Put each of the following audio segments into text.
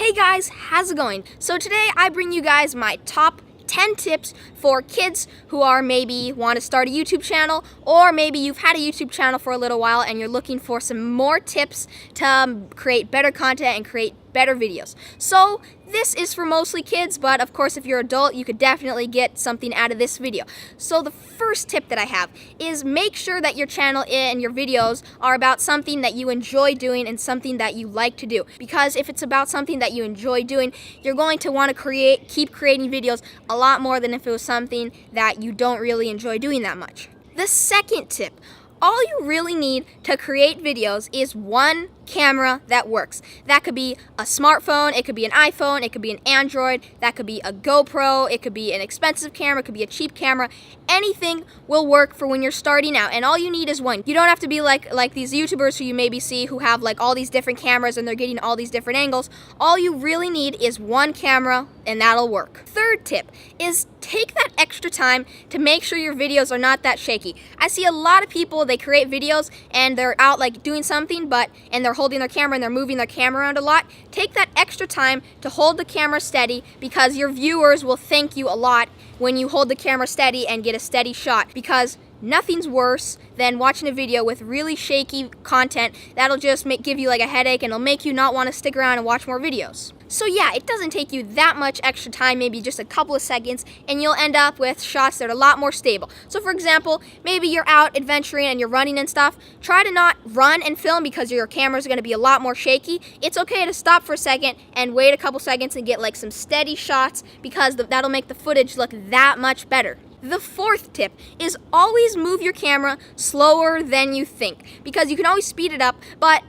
Hey guys, how's it going? So today I bring you guys my top 10 tips for kids who are maybe want to start a YouTube channel, or maybe you've had a YouTube channel for a little while and you're looking for some more tips to create better content and create better videos. So this is for mostly kids, but of course if you're an adult you could definitely get something out of this video. So the first tip that I have is make sure that your channel and your videos are about something that you enjoy doing and something that you like to do. Because if it's about something that you enjoy doing, you're going to want to keep creating videos a lot more than if it was something that you don't really enjoy doing that much. The second tip, all you really need to create videos is one camera that works. That could be a smartphone, it could be an iPhone, it could be an Android, that could be a GoPro, it could be an expensive camera, it could be a cheap camera. Anything will work for when you're starting out, and all you need is one. You don't have to be like these YouTubers who you maybe see who have like all these different cameras and they're getting all these different angles. All you really need is one camera and that'll work. Third tip is take that extra time to make sure your videos are not that shaky. I see a lot of people, they create videos and they're out like doing something and they're holding their camera and they're moving their camera around a lot. Take that extra time to hold the camera steady, because your viewers will thank you a lot when you hold the camera steady and get a steady shot, because nothing's worse than watching a video with really shaky content that'll just give you like a headache and it'll make you not want to stick around and watch more videos. So yeah, it doesn't take you that much extra time, maybe just a couple of seconds, and you'll end up with shots that are a lot more stable. So for example, maybe you're out adventuring and you're running and stuff. Try to not run and film because your camera's going to be a lot more shaky. It's okay to stop for a second and wait a couple seconds and get like some steady shots, because that'll make the footage look that much better. The fourth tip is always move your camera slower than you think, because you can always speed it up, but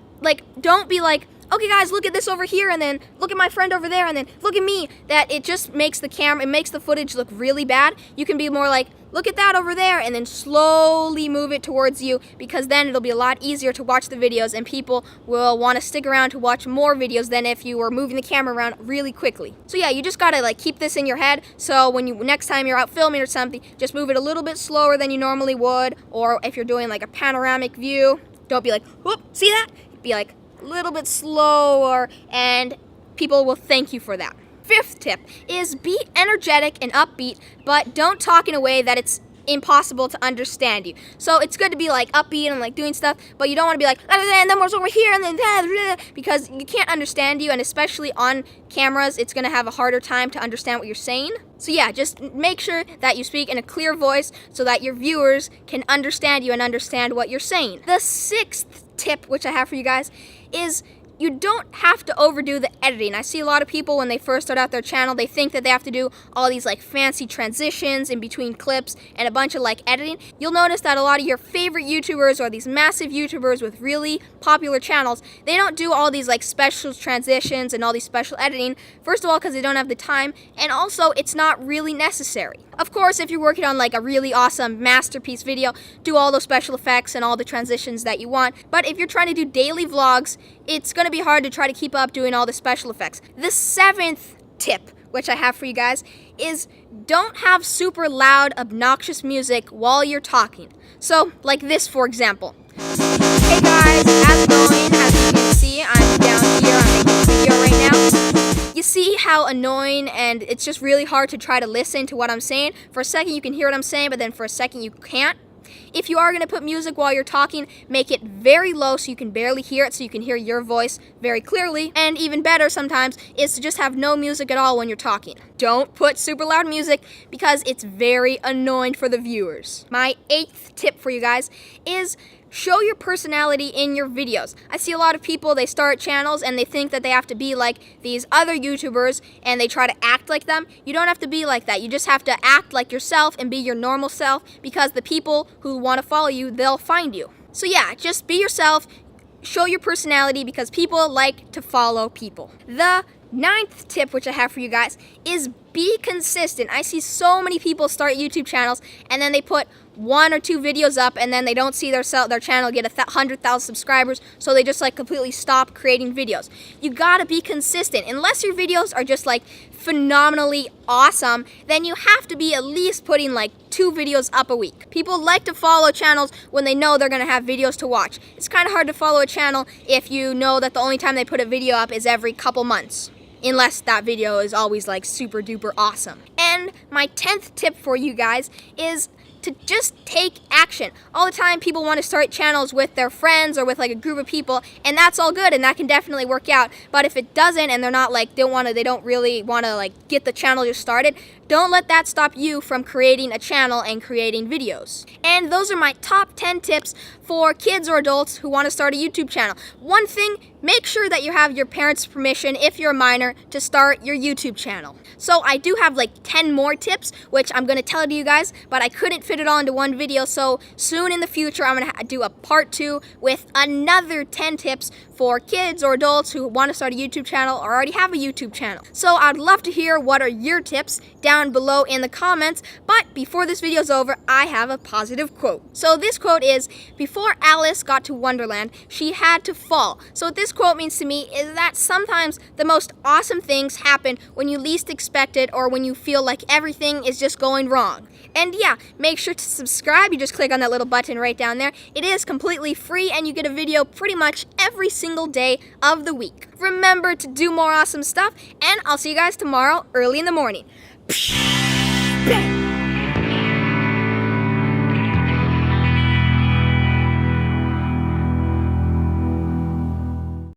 don't be like, okay guys, look at this over here, and then look at my friend over there, and then look at me. That it just makes the footage look really bad. You can be more like, look at that over there, and then slowly move it towards you, because then it'll be a lot easier to watch the videos and people will want to stick around to watch more videos than if you were moving the camera around really quickly. So yeah, you just gotta keep this in your head, so when next time you're out filming or something, just move it a little bit slower than you normally would. Or if you're doing like a panoramic view, don't be like, whoop, see that? Be like a little bit slower, and people will thank you for that. Fifth tip is be energetic and upbeat, but don't talk in a way that it's impossible to understand you. So it's good to be like upbeat and like doing stuff, but you don't want to be like, and then what's over here, and then because you can't understand you, and especially on cameras, it's going to have a harder time to understand what you're saying. So yeah, just make sure that you speak in a clear voice so that your viewers can understand you and understand what you're saying. The sixth tip, which I have for you guys, is you don't have to overdo the editing. I see a lot of people when they first start out their channel, they think that they have to do all these fancy transitions in between clips and a bunch of editing. You'll notice that a lot of your favorite YouTubers, or these massive YouTubers with really popular channels, they don't do all these special transitions and all these special editing. First of all, because they don't have the time, and also it's not really necessary. Of course, if you're working on a really awesome masterpiece video, do all those special effects and all the transitions that you want. But if you're trying to do daily vlogs, it's going to be hard to try to keep up doing all the special effects. The seventh tip, which I have for you guys, is don't have super loud, obnoxious music while you're talking. So, like this, for example. Hey guys, how's it going? As you can see, I'm down here, I'm making a video right now. You see how annoying, and it's just really hard to try to listen to what I'm saying. For a second you can hear what I'm saying, but then for a second you can't. If you are going to put music while you're talking, make it very low so you can barely hear it, so you can hear your voice very clearly. And even better sometimes is to just have no music at all when you're talking. Don't put super loud music, because it's very annoying for the viewers. My eighth tip for you guys is show your personality in your videos. I see a lot of people, they start channels and they think that they have to be like these other YouTubers and they try to act like them. You don't have to be like that. You just have to act like yourself and be your normal self, because the people who want to follow you, they'll find you. So yeah, just be yourself, show your personality, because people like to follow people. The ninth tip, which I have for you guys, is be consistent. I see so many people start YouTube channels and then they put 1 or 2 videos up and then they don't see their channel get 100,000 subscribers, so they just completely stop creating videos. You gotta be consistent. Unless your videos are just phenomenally awesome, then you have to be at least putting 2 videos up a week. People like to follow channels when they know they're gonna have videos to watch. It's kind of hard to follow a channel if you know that the only time they put a video up is every couple months. unless that video is always like super duper awesome. And my 10th tip for you guys is to just take action. All the time people want to start channels with their friends or with like a group of people, and that's all good and that can definitely work out. But if it doesn't and they're not like, they don't really want to like get the channel just started, don't let that stop you from creating a channel and creating videos. And those are my top 10 tips for kids or adults who want to start a YouTube channel. One thing, make sure that you have your parents' permission, if you're a minor, to start your YouTube channel. So I do have like 10 more tips, which I'm going to tell to you guys, but I couldn't fit it all into one video, so soon in the future I'm going to do a part 2 with another 10 tips for kids or adults who want to start a YouTube channel or already have a YouTube channel. So I'd love to hear what are your tips down below in the comments, but before this video's over, I have a positive quote. So this quote is, before Alice got to Wonderland, she had to fall. So what this quote means to me is that sometimes the most awesome things happen when you least expect it or when you feel like everything is just going wrong. And yeah, make sure to subscribe. You just click on that little button right down there. It is completely free and you get a video pretty much every single day of the week. Remember to do more awesome stuff, and I'll see you guys tomorrow early in the morning. Bang!